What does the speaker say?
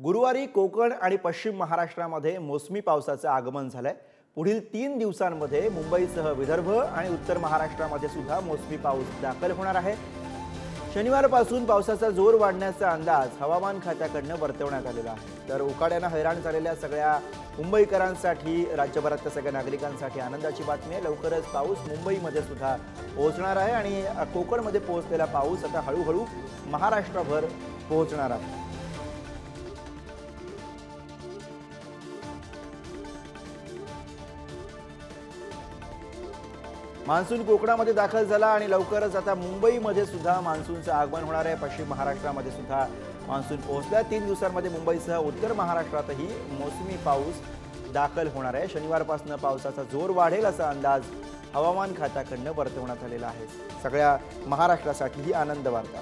गुरुवारी कोकण आणि पश्चिम महाराष्ट्रामध्ये मोसमी पावसाचं आगमन झालंय। पुढील 3 दिवसांमध्ये मुंबईसह विदर्भ आणि उत्तर महाराष्ट्रामध्ये सुद्धा मोसमी पाऊस दाखल होणार आहे। शनिवारपासून पावसाचा जोर वाढण्याचा अंदाज हवामान खात्याकडून वर्तवण्यात आलेला आहे। तर उकाड्याने हैराण झालेल्या सगळ्या मुंबईकरांसाठी, राज्यभरातल्या सगळ्या नागरिकांसाठी आनंदाची बातमी आहे। लवकरच पाऊस मुंबईमध्ये सुद्धा पोहोचणार आहे आणि कोकणमध्ये पोहोचलेला पाऊस आता हळूहळू महाराष्ट्रभर पोहोचणार आहे। मान्सून कोकणामध्ये दाखल झाला आणि लवकरच आता मुंबईमध्ये सुद्धा मान्सूनचं आगमन होणार आहे। पश्चिम महाराष्ट्रामध्ये सुद्धा मान्सून पोहोचला। 3 दिवसांमध्ये मुंबईसह उत्तर महाराष्ट्रातही मोसमी पाऊस दाखल होणार आहे। शनिवारपासून पावसाचा जोर वाढेल असा अंदाज हवामान खात्याकडून वर्तवण्यात आलेला आहे। सगळ्या महाराष्ट्रासाठी ही आनंद वार्ता।